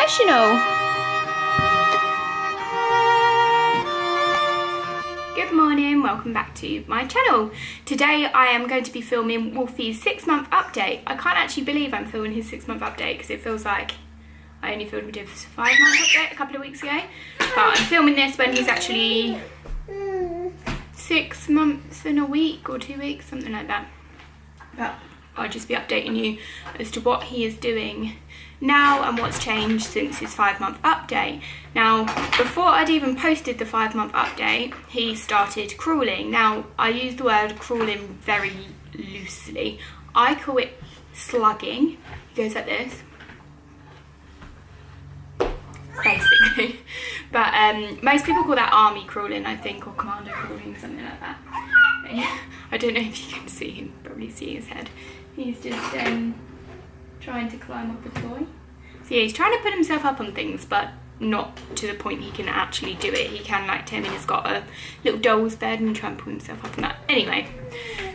professional. Good morning, welcome back to my channel. Today I am going to be filming Wolfie's 6-month update. I can't actually believe I'm filming his 6-month update because it feels like I only filmed his 5-month update a couple of weeks ago. But I'm filming this when he's actually 6 months and a week or 2 weeks, something like that. But I'll just be updating you as to what he is doing now and what's changed since his 5-month update. Now, before I'd even posted the 5-month update, he started crawling. Now, I use the word crawling very loosely. I call it slugging. He goes like this, basically. But most people call that army crawling, I think, or commando crawling, something like that. I don't know if you can see him, probably see his head. He's just trying to climb up a toy. So yeah, he's trying to put himself up on things, but not to the point he can actually do it. He can, like Taormina's got a little doll's bed and try and pull himself up on that. Anyway,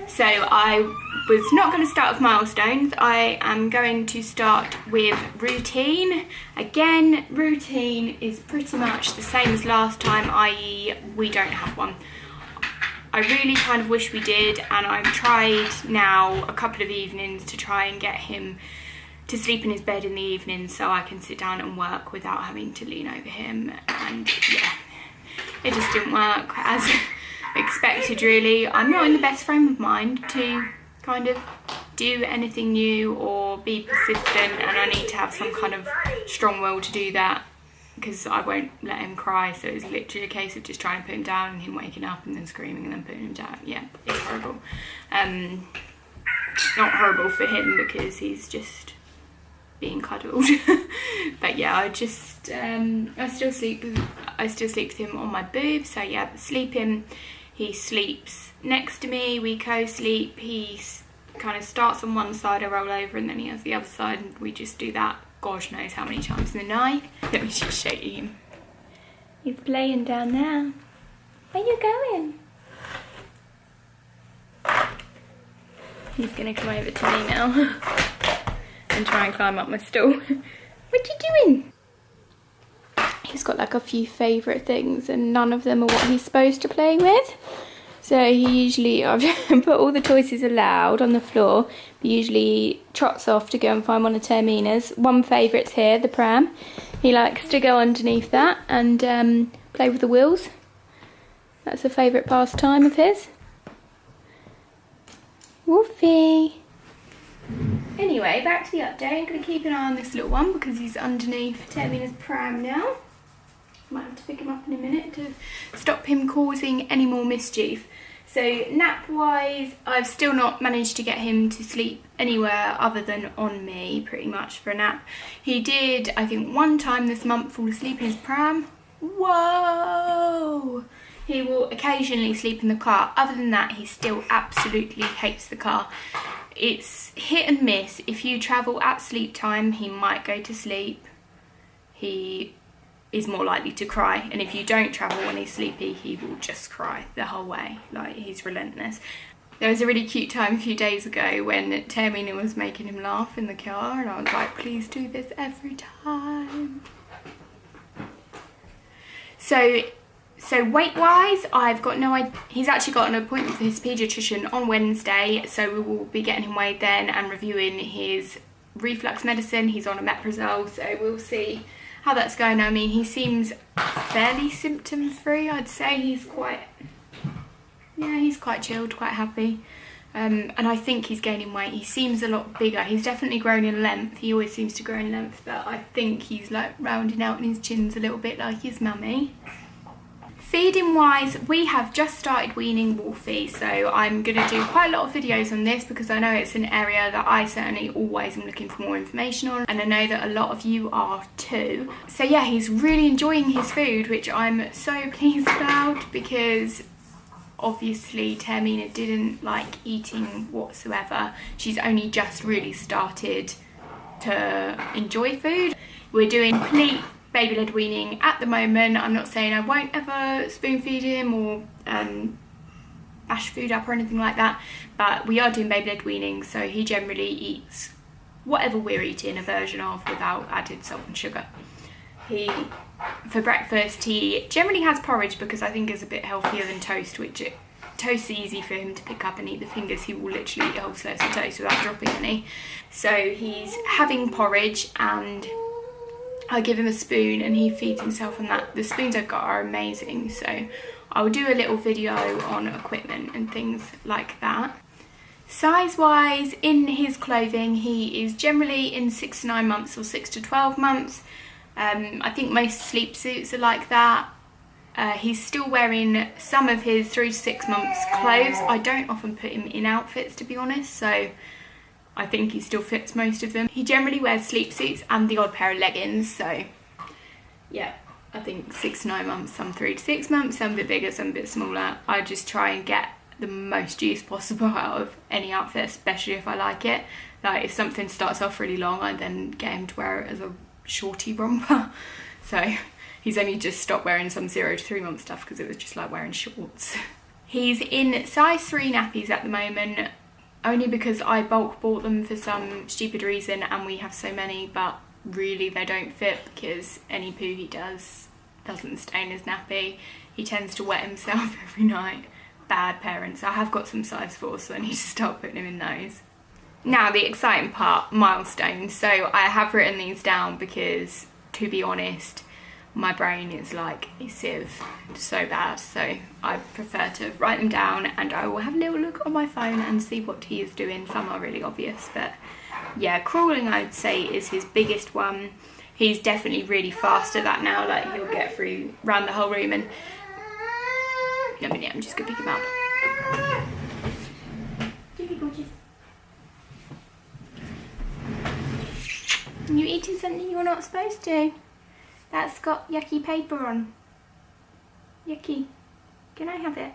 so I was not going to start with milestones. I am going to start with routine. Again, routine is pretty much the same as last time, i.e. we don't have one. I really kind of wish we did, and I've tried now a couple of evenings to try and get him to sleep in his bed in the evening so I can sit down and work without having to lean over him, and yeah, it just didn't work as expected really. I'm not in the best frame of mind to kind of do anything new or be persistent, and I need to have some kind of strong will to do that, because I won't let him cry. So it's literally a case of just trying to put him down and him waking up and then screaming and then putting him down. Yeah, it's horrible. Not horrible for him because he's just being cuddled. But yeah, I still sleep with him on my boob. So yeah, sleeping, he sleeps next to me, we co-sleep. He kind of starts on one side, I roll over, and then he has the other side, and we just do that gosh knows how many times in the night. Let me just show you him. He's playing down there. Where you going? He's gonna come over to me now and try and climb up my stool. What you doing? He's got like a few favourite things, and none of them are what he's supposed to play with. So he usually, I've put all the toys he's allowed on the floor, but usually trots off to go and find one of Taormina's. One favourite's here, the pram. He likes to go underneath that and play with the wheels. That's a favourite pastime of his. Wolfie. Anyway, back to the update. I'm going to keep an eye on this little one because he's underneath Taormina's pram now. Might have to pick him up in a minute to stop him causing any more mischief. So nap wise, I've still not managed to get him to sleep anywhere other than on me pretty much for a nap. He did, I think, one time this month fall asleep in his pram. Whoa! He will occasionally sleep in the car. Other than that, he still absolutely hates the car. It's hit and miss. If you travel at sleep time, he might go to sleep. He is more likely to cry, and if you don't travel when he's sleepy, he will just cry the whole way. Like, he's relentless. There was a really cute time a few days ago when Taormina was making him laugh in the car, and I was like, please do this every time. So weight wise, I've got no idea. He's actually got an appointment for his paediatrician on Wednesday, so we will be getting him weighed then and reviewing his reflux medicine. He's on omeprazole, so we'll see how that's going. I mean, he seems fairly symptom free, I'd say. He's quite chilled, quite happy. And I think he's gaining weight. He seems a lot bigger. He's definitely grown in length. He always seems to grow in length, but I think he's like rounding out in his chins a little bit like his mummy. Feeding wise, we have just started weaning Wolfie, so I'm going to do quite a lot of videos on this because I know it's an area that I certainly always am looking for more information on, and I know that a lot of you are too. So yeah, he's really enjoying his food, which I'm so pleased about, because obviously Taormina didn't like eating whatsoever. She's only just really started to enjoy food. We're doing complete baby-led weaning at the moment. I'm not saying I won't ever spoon feed him or bash food up or anything like that, but we are doing baby-led weaning, so he generally eats whatever we're eating a version of without added salt and sugar. for breakfast, he generally has porridge because I think it's a bit healthier than toast, which toast's easy for him to pick up and eat the fingers. He will literally eat a whole slice of toast without dropping any. So he's having porridge and I give him a spoon and he feeds himself on that. The spoons I've got are amazing, so I'll do a little video on equipment and things like that. Size wise, in his clothing, he is generally in 6 to 9 months or 6 to 12 months. I think most sleep suits are like that. He's still wearing some of his 3 to 6 months clothes. I don't often put him in outfits, to be honest, so I think he still fits most of them. He generally wears sleep suits and the odd pair of leggings, so yeah, I think 6 to 9 months, some 3 to 6 months, some a bit bigger, some a bit smaller. I just try and get the most use possible out of any outfit, especially if I like it. Like if something starts off really long, I then get him to wear it as a shorty romper. So he's only just stopped wearing some 0 to 3 month stuff because it was just like wearing shorts. He's in size 3 nappies at the moment, only because I bulk bought them for some stupid reason and we have so many, but really they don't fit because any poo he doesn't stay in his nappy. He tends to wet himself every night. Bad parents. I have got some size 4, so I need to start putting him in those. Now the exciting part, milestones. So I have written these down because, to be honest, my brain is like a sieve so bad, so I prefer to write them down and I will have a little look on my phone and see what he is doing. Some are really obvious, but yeah, crawling I'd say is his biggest one. He's definitely really fast at that now, like he'll get through around the whole room and no minute, I'm just gonna pick him up. You eating something you're not supposed to? That's got yucky paper on. Yucky. Can I have it?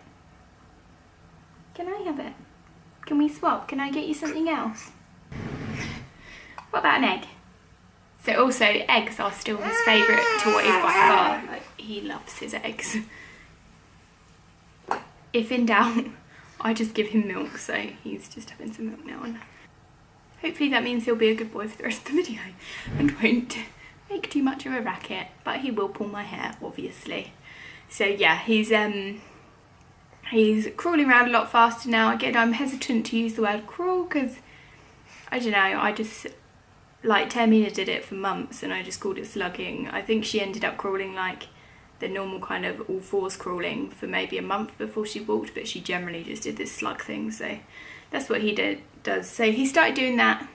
Can I have it? Can we swap? Can I get you something else? What about an egg? So also, eggs are still his favourite toy by far. Like, he loves his eggs. If in doubt, I just give him milk, so he's just having some milk now. And hopefully that means he'll be a good boy for the rest of the video and won't make too much of a racket, but he will pull my hair, obviously. So yeah, he's crawling around a lot faster now. Again, I'm hesitant to use the word crawl because, I don't know, I just, like Taormina did it for months and I just called it slugging. I think she ended up crawling like the normal kind of all fours crawling for maybe a month before she walked, but she generally just did this slug thing, so that's what he does. So he started doing that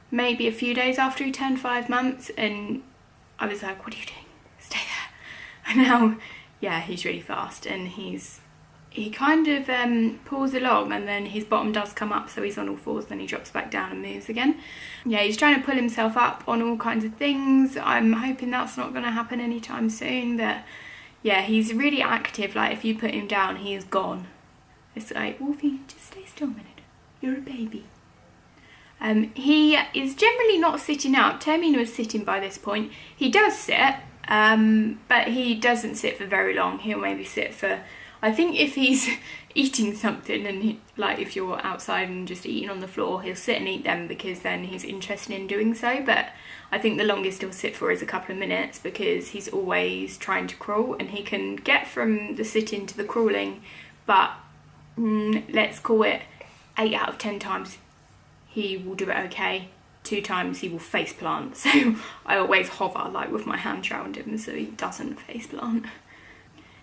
maybe a few days after he turned 5 months and I was like, what are you doing? Stay there. And now, yeah, he's really fast and he kind of pulls along and then his bottom does come up, so he's on all fours, then he drops back down and moves again. Yeah, he's trying to pull himself up on all kinds of things. I'm hoping that's not going to happen anytime soon, but yeah, he's really active. Like if you put him down, he is gone. It's like, Wolfie, just stay still a minute. You're a baby. He is generally not sitting up. Taormina was sitting by this point. He does sit, but he doesn't sit for very long. He'll maybe sit for, I think if he's eating something and like if you're outside and just eating on the floor, he'll sit and eat them because then he's interested in doing so. But I think the longest he'll sit for is a couple of minutes because he's always trying to crawl and he can get from the sitting to the crawling, but let's call it 8 out of 10 times he will do it okay. 2 times he will face plant, so I always hover like with my hand around him so he doesn't face plant.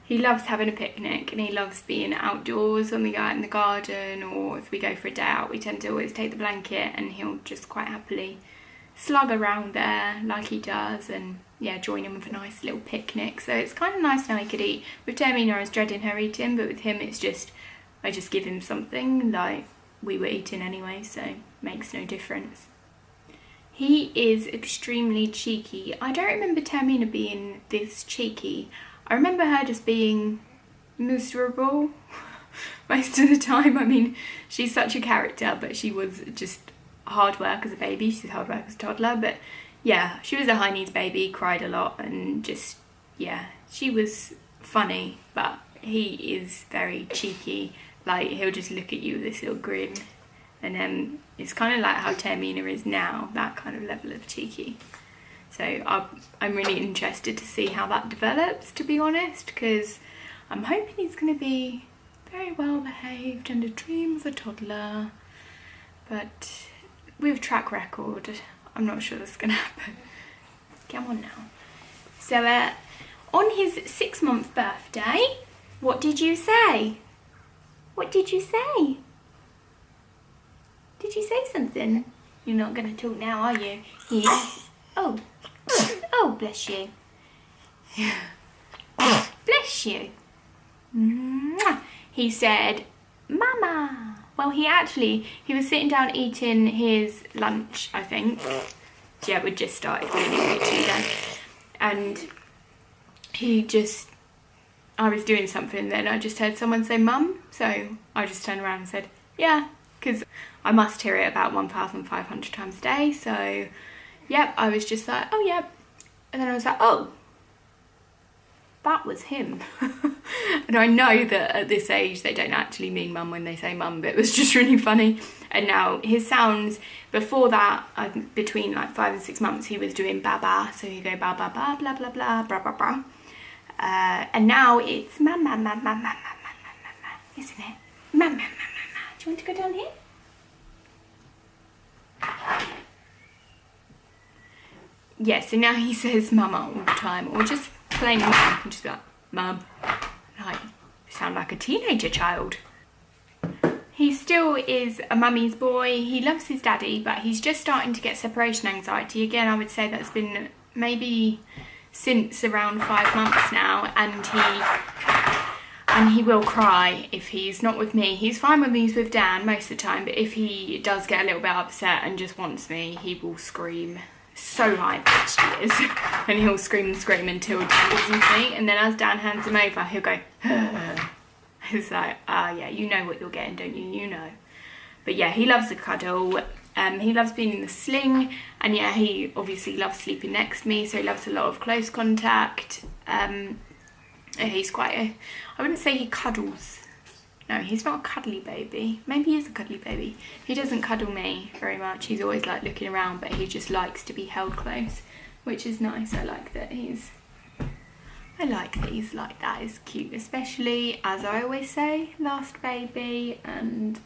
He loves having a picnic and he loves being outdoors when we go out in the garden, or if we go for a day out we tend to always take the blanket and he'll just quite happily slug around there like he does and yeah, join him with a nice little picnic. So it's kind of nice now he could eat. With Taormina I was dreading her eating, but with him it's just, I just give him something like we were eating anyway, so makes no difference. He is extremely cheeky. I don't remember Taormina being this cheeky. I remember her just being miserable most of the time. I mean, she's such a character, but she was just hard work as a baby. She's hard work as a toddler, but yeah, she was a high needs baby, cried a lot, and just, yeah, she was funny, but he is very cheeky. Like, he'll just look at you with this little grin, and it's kind of like how Taormina is now, that kind of level of cheeky. So I'm really interested to see how that develops, to be honest, because I'm hoping he's going to be very well behaved and a dream of a toddler. But with track record, I'm not sure that's going to happen. Come on now. So on his 6-month birthday, what did you say? What did you say? Did you say something? You're not going to talk now, are you? Yes. Oh. Oh, bless you. Bless you. He said, Mama. Well, he was sitting down eating his lunch, I think. Yeah, we just started really quickly then. And I was doing something, then I just heard someone say Mum. So I just turned around and said, yeah, because I must hear it about 1,500 times a day. So, yep, I was just like, oh, yep. And then I was like, oh, that was him. And I know that at this age they don't actually mean mum when they say mum, but it was just really funny. And now his sounds, before that, between like 5 and 6 months, he was doing ba-ba. So he'd go ba-ba-ba, blah, blah, blah, blah, blah, blah. And now it's ma-ma, ma-ma, ma-ma, ma-ma, isn't it? Ma-ma, ma-ma, ma. Do you want to go down here? Yeah, so now he says mama all the time, or just plain mum. He'll just be like, mum. Like, you sound like a teenager child. He still is a mummy's boy. He loves his daddy, but he's just starting to get separation anxiety. Again, I would say that's been maybe since around 5 months now, and he will cry if he's not with me. He's fine when he's with Dan most of the time, but if he does get a little bit upset and just wants me, he will scream so high pitched he is, and he'll scream and scream until Dan gives him me, and then as Dan hands him over, he'll go it's like, yeah, you know what you're getting, don't you? You know. But yeah, he loves a cuddle. He loves being in the sling, and yeah, he obviously loves sleeping next to me, so he loves a lot of close contact. He's quite I wouldn't say he cuddles. No, he's not a cuddly baby. Maybe he is a cuddly baby. He doesn't cuddle me very much. He's always like looking around, but he just likes to be held close, which is nice. I like that he's like that. It's cute, especially, as I always say, last baby, and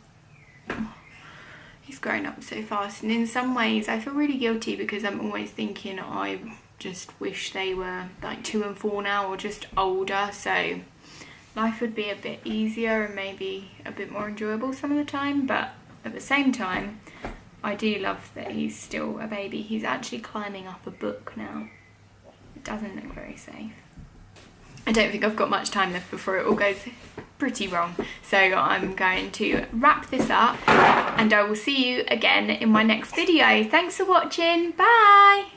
he's grown up so fast. And in some ways I feel really guilty because I'm always thinking I just wish they were like 2 and 4 now, or just older, so life would be a bit easier and maybe a bit more enjoyable some of the time. But at the same time, I do love that he's still a baby. He's actually climbing up a book now. It doesn't look very safe. I don't think I've got much time left before it all goes pretty wrong. So I'm going to wrap this up, and I will see you again in my next video. Thanks for watching. Bye!